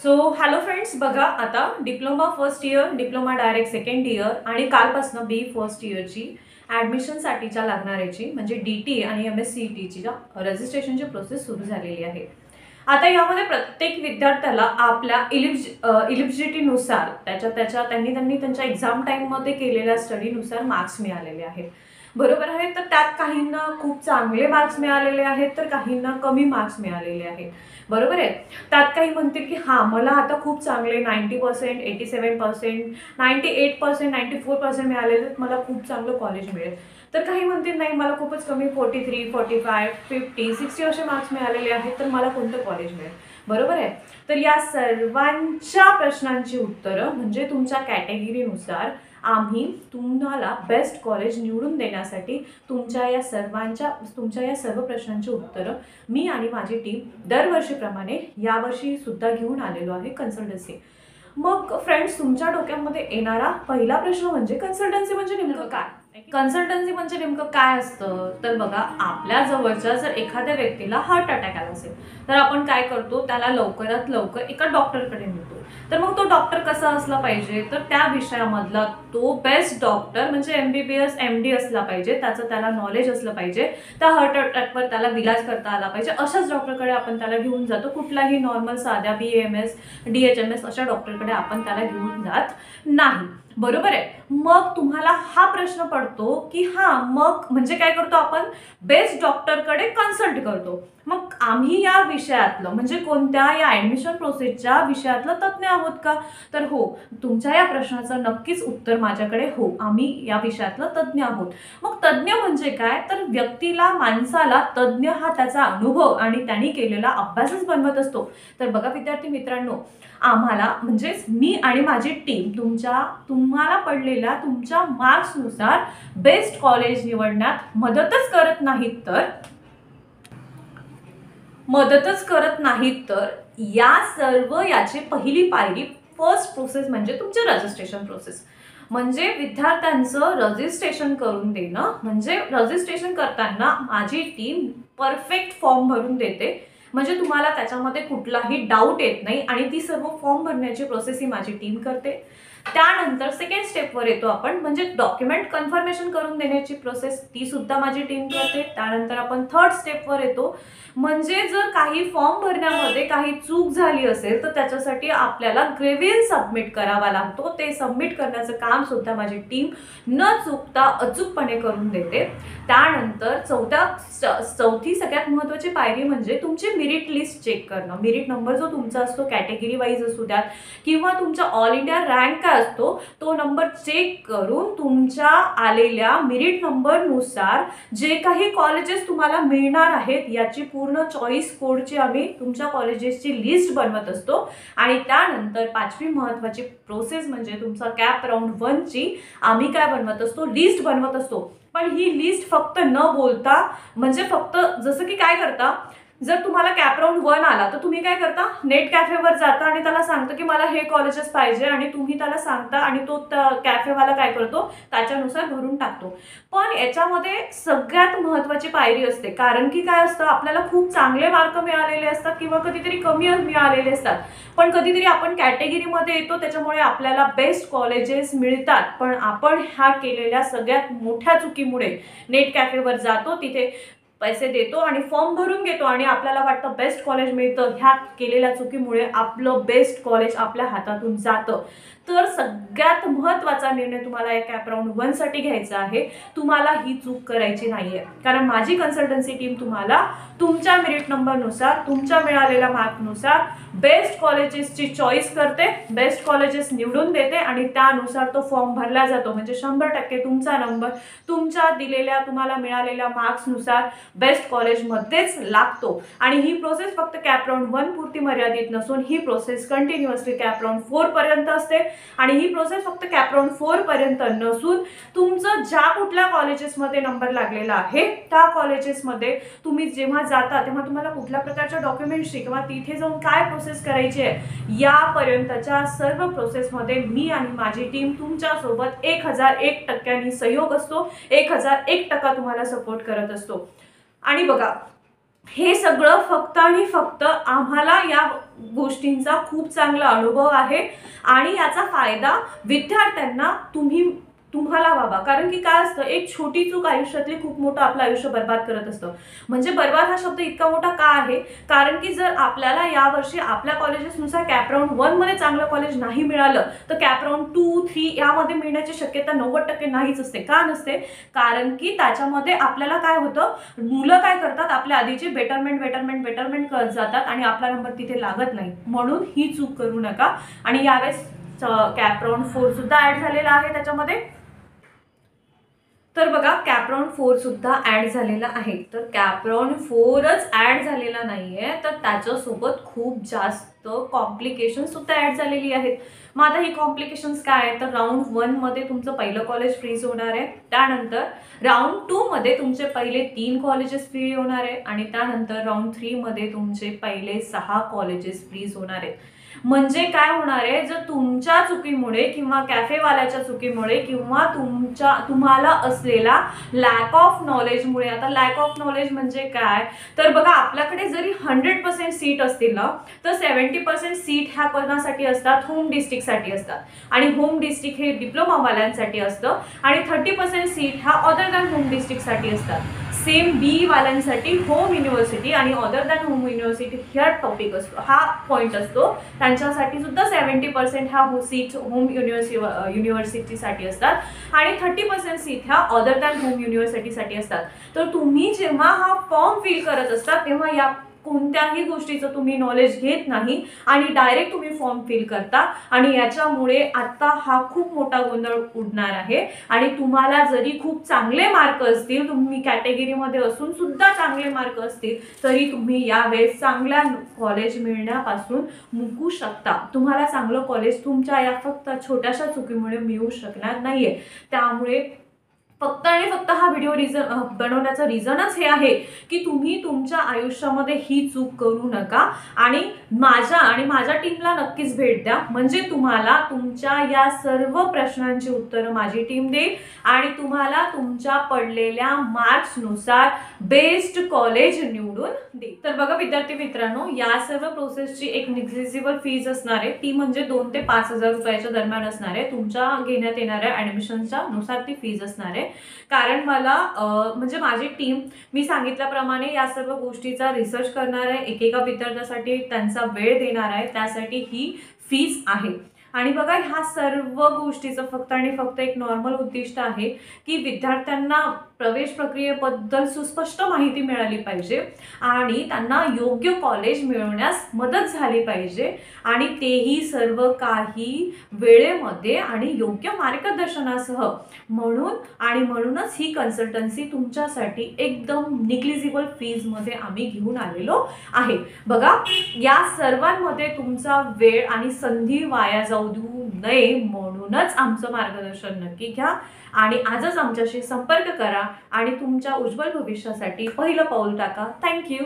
So hello friends, बघा आता diploma first year, diploma direct second year आणि कालपासून बी फर्स्ट इयरची ॲडमिशनसाठीच्या लागणाऱ्याची म्हणजे डी आणि MSc रजिस्ट्रेशनची प्रोसेस सुरू झालेली आहे. आता यामध्ये प्रत्येक विद्यार्थ्याला आपल्या इलिजिबिलिटीनुसार त्यांनी त्यांच्या एक्झाम टाईममध्ये केलेल्या स्टडीनुसार मार्क्स मिळालेले आहेत. बरोबर आहे. तर त्यात काहींना खूप चांगले मार्क्स मिळालेले आहेत, तर काहींना कमी मार्क्स मिळालेले आहेत. बरोबर आहे. त्यात काही म्हणतील की हां, मला आता खूप चांगले 90%, 87%, 98%, 94% मिळालेले, मला खूप चांगलं कॉलेज मिळेल. तर काही म्हणतील नाही, मला खूपच कमी 43, 45, 50, 60 असे मार्क्स मिळालेले आहेत, तर मला कोणतं कॉलेज मिळेल. बरोबर आहे. तर या सर्वांच्या प्रश्नांची उत्तरं म्हणजे तुमच्या कॅटेगरीनुसार आम्ही तुम्हाला बेस्ट कॉलेज निवडून देण्यासाठी तुमच्या या सर्व प्रश्नांची उत्तरं मी आणि माझी टीम दरवर्षीप्रमाणे यावर्षी सुद्धा घेऊन आलेलो आहे कन्सल्टन्सी. मग फ्रेंड्स, तुमच्या डोक्यामध्ये येणारा पहिला प्रश्न म्हणजे कन्सल्टन्सी म्हणजे नेमकं काय? कन्सल्टन्सी म्हणजे नेमकं काय असतं? तर बघा, आपल्या जवळच्या जर एखाद्या व्यक्तीला हार्ट अटॅक आला असेल तर आपण काय करतो, त्याला लवकरात लवकर एका डॉक्टरकडे नेतो. तर मग तो डॉक्टर कसा असला पाहिजे, तर त्या विषयामधला तो बेस्ट डॉक्टर म्हणजे MBBS MD असला पाहिजे, त्याला नॉलेज असलं पाहिजे, त्या हार्ट अटॅकवर त्याला इलाज करता आला पाहिजे. अशाच डॉक्टरकडे आपण त्याला घेऊन जातो. कुठलाही नॉर्मल साध्या BAMS DHMS अशा डॉक्टरकडे आपण त्याला घेऊन जात नाही. बरोबर आहे. मग तुम्हाला हा प्रश्न पडतो की हां, मग म्हणजे काय करतो आपण, बेस्ट डॉक्टरकडे कन्सल्ट करतो. मग आम्ही या विषयातलं म्हणजे कोणत्या या ॲडमिशन प्रोसेसच्या विषयातलं तज्ज्ञ आहोत का? तर हो, तुमच्या या प्रश्नाचं नक्कीच उत्तर माझ्याकडे हो, आम्ही या विषयातलं तज्ज्ञ आहोत. मग तज्ज्ञ म्हणजे काय, तर माणसाला तज्ज्ञ हा त्याचा अनुभव आणि त्यांनी केलेला अभ्यासच बनवत असतो. तर बघा विद्यार्थी मित्रांनो, आम्हाला म्हणजेच मी आणि माझी टीम तुम्हाला पडलेल्या तुमच्या मार्क्सनुसार बेस्ट कॉलेज निवडण्यात मदतच करत नाहीत तर याची पहिली पायरी फर्स्ट प्रोसेस म्हणजे तुमची रजिस्ट्रेशन प्रोसेस. म्हणजे विद्यार्थ्यांचं रजिस्ट्रेशन करून देणं. म्हणजे रजिस्ट्रेशन करताना माझी टीम परफेक्ट फॉर्म भरून देते, म्हणजे तुम्हाला त्याच्यामध्ये कुठलाही डाऊट येत नाही आणि ती सर्व फॉर्म भरण्याची प्रोसेस ही माझी टीम करते. त्यानंतर सेकंड स्टेपवर येतो आपण, म्हणजे डॉक्युमेंट कन्फर्मेशन करून देण्याची प्रोसेस, ती सुद्धा माझी टीम करते. त्यानंतर आपण थर्ड स्टेपवर येतो, म्हणजे जर काही फॉर्म भरण्यामध्ये काही चूक झाली असेल तर त्याच्यासाठी आपल्याला ग्रेव्हियन्स सबमिट करावा लागतो. ते सबमिट करण्याचं काम सुद्धा माझी टीम न चुकता अचूकपणे करून देते. त्यानंतर चौथी सगळ्यात महत्त्वाची पायरी म्हणजे तुमची मेरिट लिस्ट चेक करणं. मेरिट नंबर जो तुमचा असतो, कॅटेगरी वाईज असू द्यात किंवा तुमचा ऑल इंडिया रँक काय असतो, तो नंबर चेक करून तुमच्या आलेल्या मेरिट नंबरनुसार जे काही कॉलेजेस तुम्हाला मिळणार आहेत याची पूर्ण चॉईस कोडची आम्ही तुमच्या कॉलेजेसची लिस्ट बनवत असतो. आणि त्यानंतर पाचवी महत्त्वाची प्रोसेस म्हणजे तुमचा कॅप राऊंड 1ची आम्ही काय बनवत असतो, लिस्ट बनवत असतो. पण ही लिस्ट फक्त न बोलता, म्हणजे फक्त जसं की काय करता, जर तुम्हाला कॅप राऊंड 1 आला तर तुम्ही काय करता, नेट कॅफेवर जाता आणि त्याला सांगता की मला हे कॉलेजेस पाहिजे आणि तुम्ही त्याला सांगता आणि तो कॅफेवाला काय करतो, त्याच्यानुसार भरून टाकतो. पण याच्यामध्ये सगळ्यात महत्त्वाची पायरी असते, कारण की काय असतं, आपल्याला खूप चांगले मार्क मिळालेले असतात किंवा कधीतरी कमी मिळालेले असतात, पण कधीतरी आपण कॅटेगरीमध्ये येतो त्याच्यामुळे आपल्याला बेस्ट कॉलेजेस मिळतात. पण आपण ह्या केलेल्या सगळ्यात मोठ्या चुकीमुळे नेट कॅफेवर जातो, तिथे पैसे देतो आणि फॉर्म भरून घेतो आणि आपल्याला वाटतं बेस्ट कॉलेज मिळतं. ह्या केलेल्या चुकीमुळे आपलं बेस्ट कॉलेज आपल्या हातातून जातं. तर सगळ्यात महत्त्वाचा निर्णय तुम्हाला या कॅप राऊंड 1साठी घ्यायचा आहे. तुम्हाला ही चूक करायची नाही आहे, कारण माझी कन्सल्टन्सी टीम तुम्हाला तुमच्या मेरिट नंबरनुसार, तुमच्या मिळालेल्या मार्कनुसार बेस्ट कॉलेजेसची चॉईस करते, बेस्ट कॉलेजेस निवडून देते आणि त्यानुसार तो फॉर्म भरला जातो. म्हणजे 100% तुमचा नंबर तुमच्या तुम्हाला मिळालेल्या मार्क्सनुसार बेस्ट कॉलेजमध्येच लागतो. आणि ही प्रोसेस फक्त कॅप राऊंड 1 पुरती मर्यादित नसून ही प्रोसेस कंटिन्युअसली कॅप राऊंड 4 पर्यंत असते. आणि ही प्रोसेस फक्त कॅप राऊंड 4 पर्यंत नसून तुमचं ज्या कुठल्या कॉलेजेसमध्ये नंबर लागलेला आहे त्या कॉलेजेसमध्ये तुम्ही जेव्हा जाता तेव्हा तुम्हाला कुठल्या प्रकारच्या डॉक्युमेंट्सची किंवा तिथे जाऊन काय प्रोसेस करायची आहे यापर्यंतच्या सर्व प्रोसेसमध्ये मी आणि माझी टीम तुमच्यासोबत 1001% सहयोग असतो, 1001% तुम्हाला सपोर्ट करत असतो. आणि बघा, हे सगळं फक्त आणि फक्त आम्हाला या गोष्टींचा खूप चांगला अनुभव आहे आणि याचा फायदा विद्यार्थ्यांना तुम्हाला व्हावा. कारण की काय असतं, एक छोटी चूक आयुष्यातली खूप मोठं आपलं आयुष्य बर्बाद करत असतं. म्हणजे बर्बाद हा शब्द इतका मोठा का आहे, कारण की जर आपल्याला यावर्षी आपल्या कॉलेजेसनुसार कॅपराऊंड 1 मध्ये चांगलं कॉलेज नाही मिळालं तर कॅपराऊंड 2, 3 यामध्ये मिळण्याची शक्यता 90% नाहीच असते. का नसते? कारण की त्याच्यामध्ये आपल्याला काय होतं, मुलं काय करतात, आपल्या आधीचे बेटरमेंट करत जातात आणि आपला नंबर तिथे लागत नाही. म्हणून ही चूक करू नका. आणि यावेळेस कॅपराऊंड 4 सुद्धा ऍड झालेला आहे त्याच्यामध्ये. तर बघा, कॅपराऊंड 4 सुद्धा ऍड झालेला आहे. तर कॅपराऊंड 4च ऍड झालेला नाहीये, तर त्याच्यासोबत खूप जास्त कॉम्प्लिकेशन सुद्धा ऍड झालेली आहेत. मग आता ही कॉम्प्लिकेशन्स काय आहेत, तर राऊंड 1 मध्ये तुमचं पहिलं कॉलेज फ्रीज होणार आहे. त्यानंतर राऊंड 2 मध्ये तुमचे पहिले 3 कॉलेजेस फ्री होणार आहे आणि त्यानंतर राऊंड 3 मध्ये तुमचे पहिले 6 कॉलेजेस फ्रीज होणार आहेत. म्हणजे काय होणार आहे, जर तुमच्या चुकीमुळे किंवा कॅफेवाल्याच्या चुकीमुळे किंवा तुम्हाला असलेला लॅक ऑफ नॉलेजमुळे, आता लॅक ऑफ नॉलेज म्हणजे काय, तर बघा आपल्याकडे जरी 100% सीट असतील ना, तर 70% सीट ह्या कोणासाठी असतात, होम डिस्ट्रिक्टसाठी असतात. आणि होम डिस्ट्रिक्ट हे डिप्लोमावाल्यांसाठी असतं आणि 30% सीट ह्या अदर दॅन होम डिस्ट्रिक्टसाठी असतात. सेम बी वाल्यांसाठी होम युनिव्हर्सिटी आणि अदर दॅन होम युनिव्हर्सिटी हा टॉपिक असतो, हा पॉईंट असतो. त्यांच्यासाठी सुद्धा 70% ह्या सीट होम युनिव्हर्सिटीसाठी असतात आणि 30% सीट ह्या अदर दॅन होम युनिव्हर्सिटीसाठी असतात. तर तुम्ही जेव्हा हा फॉर्म फिल करत असता तेव्हा या कोणत्याही गोष्टीचं तुम्ही नॉलेज घेत नाही आणि डायरेक्ट तुम्ही फॉर्म फिल करता आणि याच्यामुळे आता हा खूप मोठा गोंधळ उडणार आहे. आणि तुम्हाला जरी खूप चांगले मार्क असतील, तुम्ही कॅटेगरीमध्ये असून सुद्धा चांगले मार्क असतील, तरी तुम्ही यावेळेस चांगल्या कॉलेज मिळण्यापासून मुकू शकता. तुम्हाला चांगलं कॉलेज तुमच्या या फक्त छोट्याशा चुकीमुळे मिळू शकणार नाहीये. त्यामुळे फक्त आणि फक्त हा व्हिडिओ बनवण्याचं रिझनच हे आहे की तुम्ही तुमच्या आयुष्यामध्ये ही चूक करू नका आणि माझ्या टीमला नक्कीच भेट द्या. म्हणजे तुम्हाला तुमच्या या सर्व प्रश्नांची उत्तरं माझी टीम देईल आणि तुम्हाला तुमच्या पडलेल्या मार्क्सनुसार बेस्ट कॉलेज निवडून देईल. तर बघा विद्यार्थी मित्रांनो, या सर्व प्रोसेसची एक निग्लिजिबल फीज असणार आहे, ती म्हणजे 2 ते 5,000 रुपयाच्या दरम्यान असणार आहे. तुमच्या घेण्यात येणाऱ्या ऍडमिशनच्या नुसार ती फीज असणार आहे. कारण मला म्हणजे माझी टीम मी सांगितल्याप्रमाणे या सर्व गोष्टीचा रिसर्च करणार आहे, एकेका विद्यार्थ्यासाठी त्यांचा वेळ देणार आहे, त्यासाठी ही फीज आहे. आणि बघा, ह्या सर्व गोष्टीचं फक्त आणि फक्त एक नॉर्मल उद्दिष्ट आहे की विद्यार्थ्यांना प्रवेश प्रक्रियेबद्दल सुस्पष्ट माहिती मिळाली पाहिजे आणि त्यांना योग्य कॉलेज मिळवण्यास मदत झाली पाहिजे आणि तेही सर्व काही वेळेमध्ये आणि योग्य मार्गदर्शनासह. म्हणूनच ही कन्सल्टन्सी तुमच्यासाठी एकदम निग्लिजिबल फीजमध्ये आम्ही घेऊन आलेलो आहे. बघा, या सर्वांमध्ये तुमचा वेळ आणि संधी वाया जाऊ देऊ नये म्हणूनच आमचं मार्गदर्शन नक्की घ्या आणि आजच आमच्याशी संपर्क करा आणि तुमच्या उज्ज्वल भविष्यासाठी पहिलं पाऊल टाका. थँक्यू.